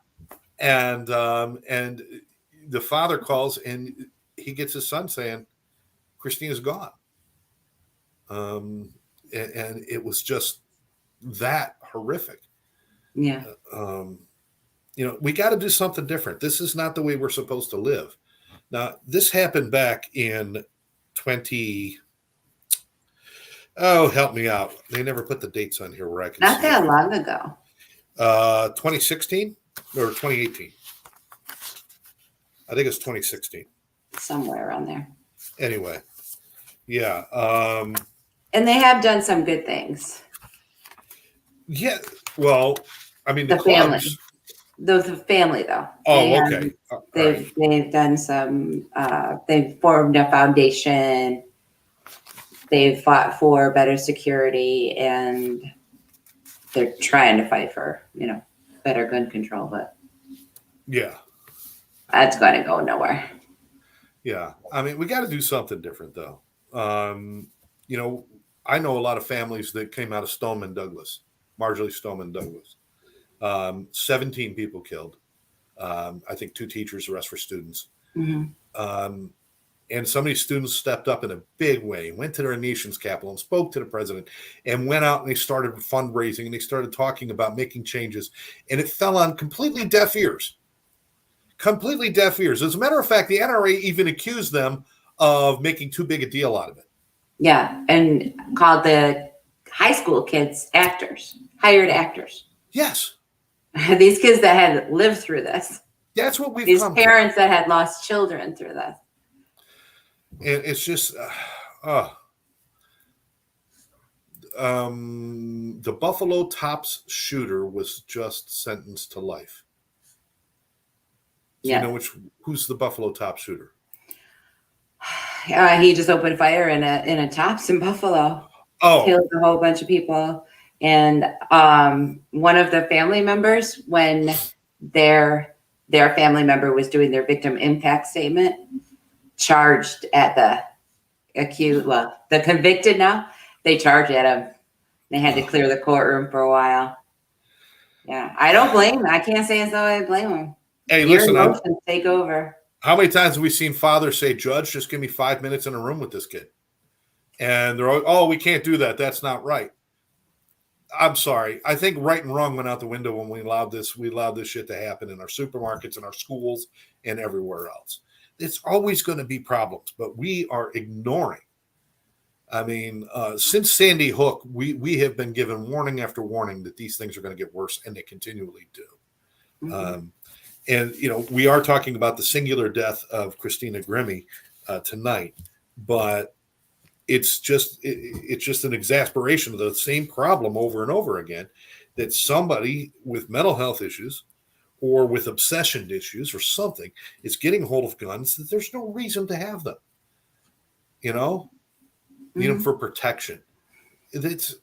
And the father calls, and he gets his son saying, Christina's gone. And it was just that horrific. Yeah. We got to do something different. This is not the way we're supposed to live. Now, this happened back in help me out. They never put the dates on here where I can not that long ago. 2016 or 2018. I think it's 2016. Somewhere around there. Anyway. Yeah. And they have done some good things. Yeah. Well, the family. The family, though. Oh, okay. They've done some. They've formed a foundation. They've fought for better security, and they're trying to fight for better gun control. But yeah, that's going to go nowhere. Yeah, we got to do something different, though. I know a lot of families that came out of Stoneman Douglas, Marjorie Stoneman Douglas. 17 people killed. I think 2 teachers, the rest were students. Mm-hmm. And some of these students stepped up in a big way, went to their nation's capital and spoke to the president, and went out and they started fundraising, and they started talking about making changes. And it fell on completely deaf ears. Completely deaf ears. As a matter of fact, the NRA even accused them of making too big a deal out of it. Yeah, and called the high school kids actors, hired actors. Yes. These kids that had lived through this. That's what we've These parents that had lost children through this. And it's just, the Buffalo Tops shooter was just sentenced to life. Do you know who's the Buffalo top shooter? He just opened fire in a Tops in Buffalo. Oh, killed a whole bunch of people. And one of the family members, when their family member was doing their victim impact statement, charged at the convicted now, they charged at him. They had to clear the courtroom for a while. Yeah, I don't blame him. I can't say as though I blame him. Hey, Your listen, emotions take over. How many times have we seen fathers say, "Judge, just give me 5 minutes in a room with this kid," and they're all, "Oh, we can't do that. That's not right." I'm sorry. I think right and wrong went out the window when we allowed this shit to happen in our supermarkets, in our schools, and everywhere else. It's always going to be problems, but we are ignoring. I mean, since Sandy Hook, we have been given warning after warning that these things are going to get worse, and they continually do. Mm-hmm. And we are talking about the singular death of Christina Grimmie tonight, but it's just an exasperation of the same problem over and over again, that somebody with mental health issues or with obsession issues or something is getting hold of guns that there's no reason to have them. Need them for protection. It's,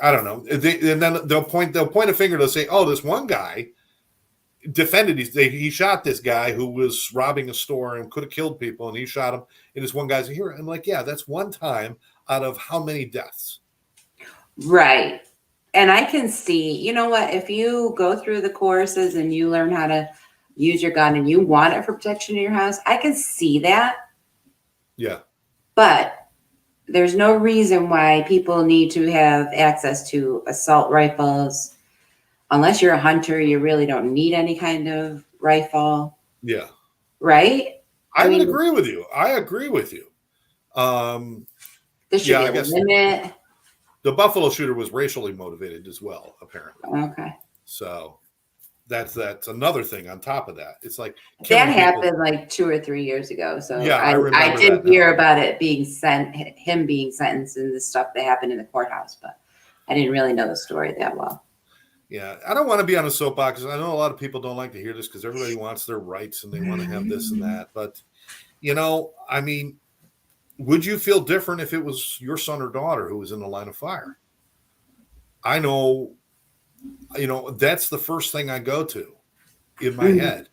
I don't know. And then they'll point a finger. They'll say, "Oh, this one guy defended. He shot this guy who was robbing a store and could have killed people, and he shot him. And this one guy's a hero." I'm like, yeah, that's one time out of how many deaths? Right. And I can see, you know what, if you go through the courses and you learn how to use your gun and you want it for protection in your house, I can see that. Yeah. But there's no reason why people need to have access to assault rifles. Unless you're a hunter, you really don't need any kind of rifle. Yeah. Right? I would agree with you. There should be a limit. The Buffalo shooter was racially motivated as well, apparently. Okay. So that's another thing on top of that. It's like that happened like 2 or 3 years ago. So yeah, I did hear about it him being sentenced and the stuff that happened in the courthouse, but I didn't really know the story that well. Yeah, I don't want to be on a soapbox. I know a lot of people don't like to hear this because everybody wants their rights and they want to have this and that. But, I mean, would you feel different if it was your son or daughter who was in the line of fire? I know, that's the first thing I go to in my head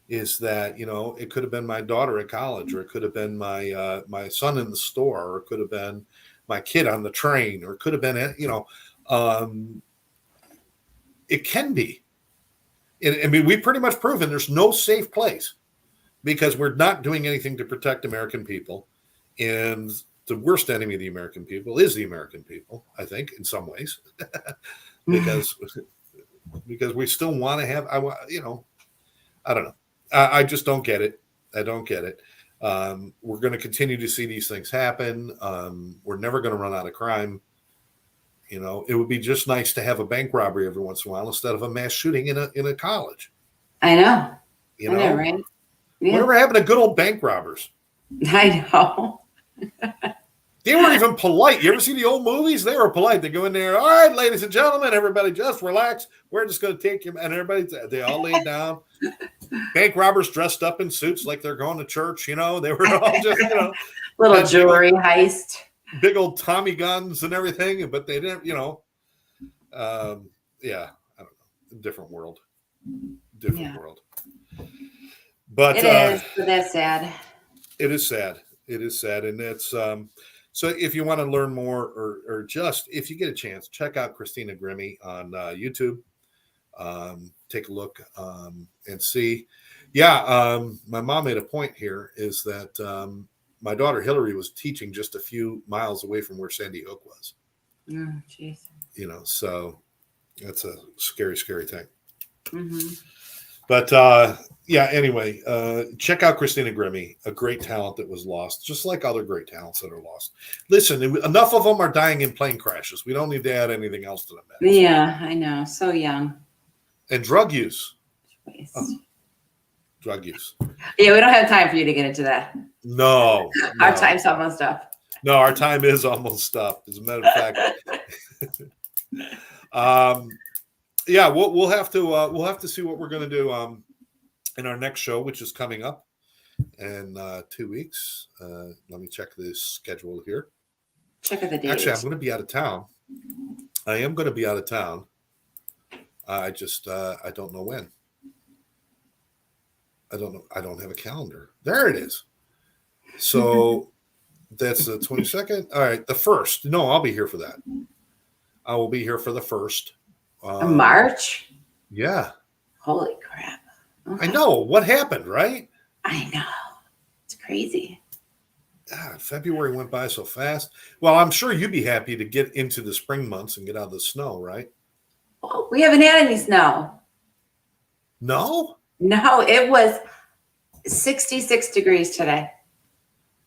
is that, it could have been my daughter at college, or it could have been my son in the store, or it could have been my kid on the train, or it could have been, it can be. I mean, we've pretty much proven there's no safe place because we're not doing anything to protect American people. And the worst enemy of the American people is the American people, I think, in some ways, because we still want to have, I don't know. I just don't get it. I don't get it. We're going to continue to see these things happen. We're never going to run out of crime. It would be just nice to have a bank robbery every once in a while instead of a mass shooting in a college. I know. I know, right? Yeah. Whatever happened to good old bank robbers? I know. They weren't even polite. You ever see the old movies? They were polite. They go in there. "All right, ladies and gentlemen, everybody just relax. We're just going to take you." And they all laid down. Bank robbers dressed up in suits like they're going to church. They were all just, little jewelry heist. Big old Tommy guns and everything, but they didn't, yeah, I don't know. Different world. World. But it is, but that's sad. It is sad. It is sad. And it's, so if you want to learn more or just, if you get a chance, check out Christina Grimmie on YouTube. Take a look and see. Yeah. My mom made a point here is that, my daughter Hillary was teaching just a few miles away from where Sandy Hook was. Oh, jeez. So that's a scary, scary thing. Mm-hmm. But anyway, check out Christina Grimmie, a great talent that was lost, just like other great talents that are lost. Listen, enough of them are dying in plane crashes. We don't need to add anything else to them. Yeah, I know. So young. And drug use. Drug use. Yeah, we don't have time for you to get into that. No. Our time's almost up. No, our time is almost up. As a matter of fact. Yeah, we'll have to see what we're going to do. in our next show, which is coming up in 2 weeks. Let me check the schedule here. Check of the date. Actually, I'm going to be out of town. I am going to be out of town. I just I don't know when. I don't know. I don't have a calendar. There it is. So that's the 22nd. All right, the 1st. No, I'll be here for that. I will be here for the 1st. March? Yeah. Holy crap. Okay. I know. What happened, right? I know. It's crazy. God, February went by so fast. Well, I'm sure you'd be happy to get into the spring months and get out of the snow, right? Oh, we haven't had any snow. No? No, it was 66 degrees today.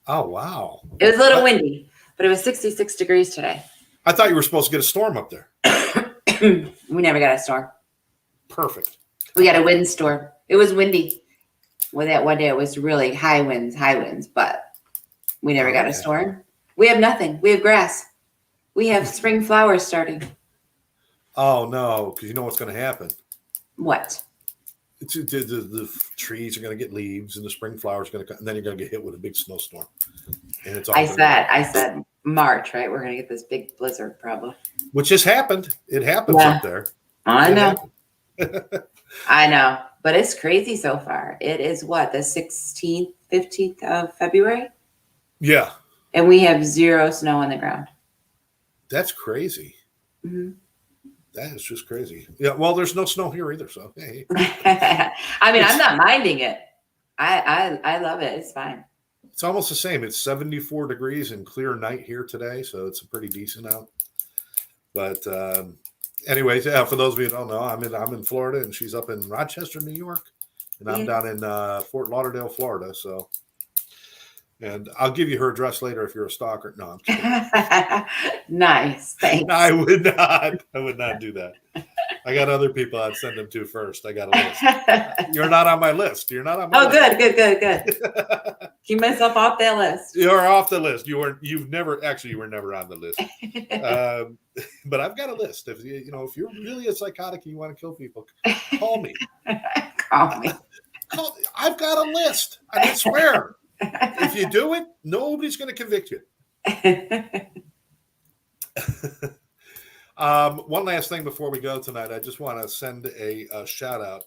Oh, wow. It was a little windy, but it was 66 degrees today. I thought you were supposed to get a storm up there. We never got a storm. Perfect. We got a windstorm. It was windy. Well, that one day it was really high winds, but we never got a storm. We have nothing. We have grass. We have spring flowers starting. Oh, no, because you know what's going to happen. What? The trees are going to get leaves and the spring flowers are going to come, and then you're going to get hit with a big snowstorm. And it's all I said March, right? We're going to get this big blizzard probably. Which just happened. It happens up there. I know. I know. But it's crazy so far. It is what, the 16th, 15th of February? Yeah. And we have 0 snow on the ground. That's crazy. Mm-hmm. That is just crazy. Yeah, well, there's no snow here either, so hey. I mean, I'm not minding it. I love it. It's fine. It's almost the same. It's 74 degrees and clear night here today, so it's a pretty decent out. But anyways, yeah, for those of you who don't know, I'm in Florida and she's up in Rochester, New York, and I'm down in Fort Lauderdale, Florida. So, and I'll give you her address later if you're a stalker. No, I'm kidding. Nice, thanks. I would not do that. I got other people I'd send them to first. I got a list. You're not on my list. You're not on my list. Good. Keep myself off that list. You're off the list. You were never on the list. But I've got a list. If if you're really a psychotic and you want to kill people, call me. Call me. I've got a list. I swear. If you do it, nobody's going to convict you. One last thing before we go tonight, I just want to send a shout out.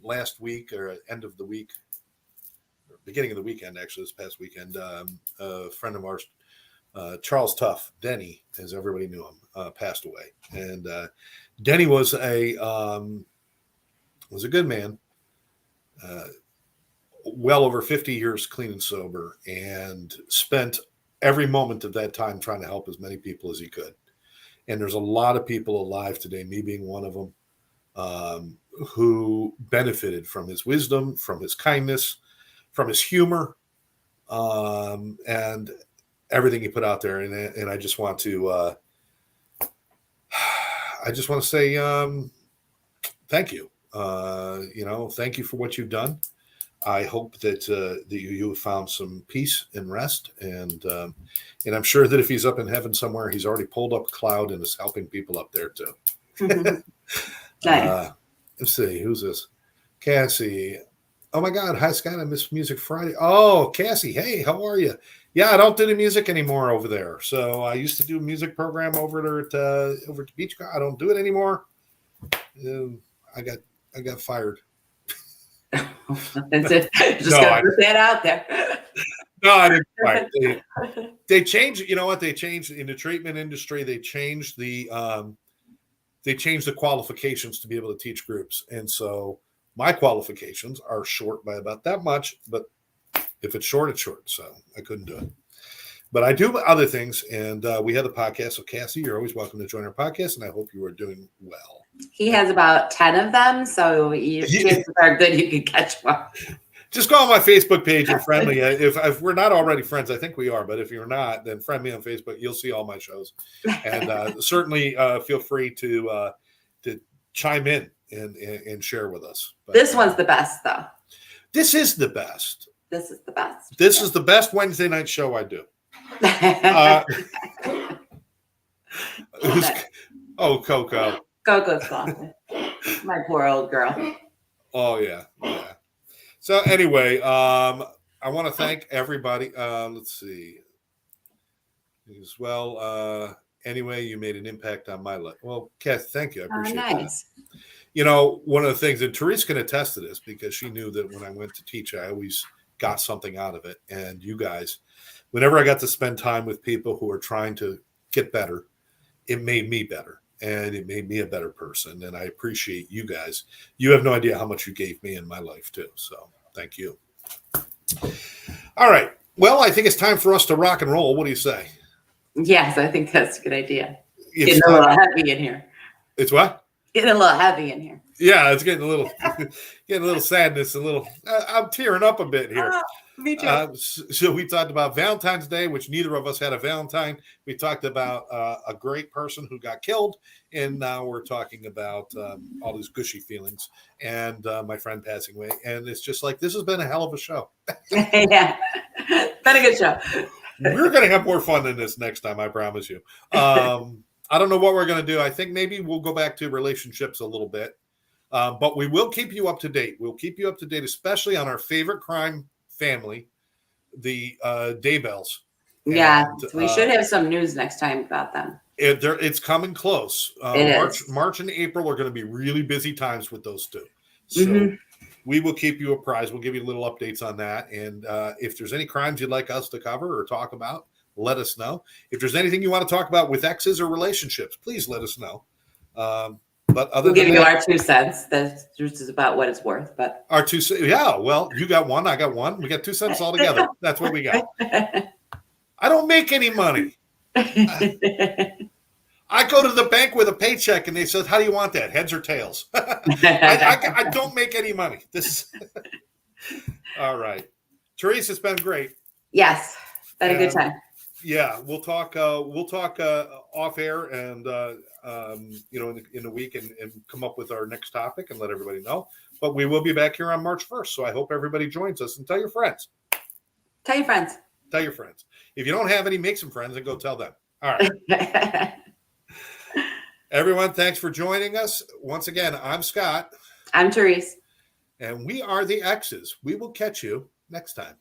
Last week or end of the week, or beginning of the weekend, actually, this past weekend, a friend of ours, Charles Tuff, Denny, as everybody knew him, passed away. And Denny was a good man. Well over 50 years clean and sober, and spent every moment of that time trying to help as many people as he could. And there's a lot of people alive today, me being one of them, who benefited from his wisdom, from his kindness, from his humor, and everything he put out there. And I just want to, say thank you. Thank you for what you've done. I hope that you have found some peace and rest, and I'm sure that if he's up in heaven somewhere, he's already pulled up a cloud and is helping people up there too. Nice. Let's see, who's this? Cassie. Oh my God, hi Scott, I miss Music Friday. Oh, Cassie, hey, how are you? Yeah, I don't do the music anymore over there. So I used to do a music program over there at Beach. I don't do it anymore. I got fired. That's it. Just gonna put that out there. No, I didn't. Right. They changed. You know what? They changed in the treatment industry. They changed the qualifications to be able to teach groups, and so my qualifications are short by about that much. But if it's short, it's short. So I couldn't do it. But I do other things, and we have the podcast. So Cassie, you're always welcome to join our podcast, and I hope you are doing well. He has about 10 of them, so chances are good you can catch one. Just go on my Facebook page and friend me. If we're not already friends, I think we are, but if you're not, then friend me on Facebook. You'll see all my shows. And certainly feel free to chime in and share with us. But, this one's the best, though. This is the best. This is the best. This is the best Wednesday night show I do. Coco. Coco's gone. My poor old girl. Oh yeah, yeah. So anyway, I want to thank everybody. Let's see as well. Anyway, you made an impact on my life. Well, Kath, thank you. I Oh, appreciate that. nice. You know, one of the things, and Therese can attest to this because she knew that when I went to teach, I always got something out of it. And you guys, whenever I got to spend time with people who are trying to get better, it made me better and it made me a better person. And I appreciate you guys. You have no idea how much you gave me in my life, too. So thank you. All right. Well, I think it's time for us to rock and roll. What do you say? Yes, I think that's a good idea. It's Getting a little heavy in here. It's what? Getting a little heavy in here. Yeah, it's getting a little sadness, a little. I'm tearing up a bit here. Me too. So we talked about Valentine's Day, which neither of us had a Valentine. We talked about a great person who got killed, and now we're talking about all these gushy feelings and my friend passing away. And it's just like this has been a hell of a show. Yeah, been a good show. We're going to have more fun than this next time, I promise you. I don't know what we're going to do. I think maybe we'll go back to relationships a little bit. But we will keep you up to date. We'll keep you up to date, especially on our favorite crime family, the Daybells. Yeah, we should have some news next time about them. It's coming close. March and April are going to be really busy times with those two. So we will keep you apprised. We'll give you little updates on that. And if there's any crimes you'd like us to cover or talk about, let us know. If there's anything you want to talk about with exes or relationships, please let us know. But other we'll than give you that, our 2 cents. That's just about what it's worth. But our 2 cents, yeah. Well, you got 1, I got 1. We got 2 cents all together. That's what we got. I don't make any money. I go to the bank with a paycheck, and they said, "How do you want that? Heads or tails?" I don't make any money. This is all right. Therese, it's been great. Yes, been a good time. Yeah, we'll talk off air and in a week and come up with our next topic and let everybody know. But we will be back here on March 1st. So I hope everybody joins us, and tell your friends. Tell your friends. Tell your friends. If you don't have any, make some friends and go tell them. All right. Everyone, thanks for joining us. Once again, I'm Scott. I'm Therese. And we are the Exes. We will catch you next time.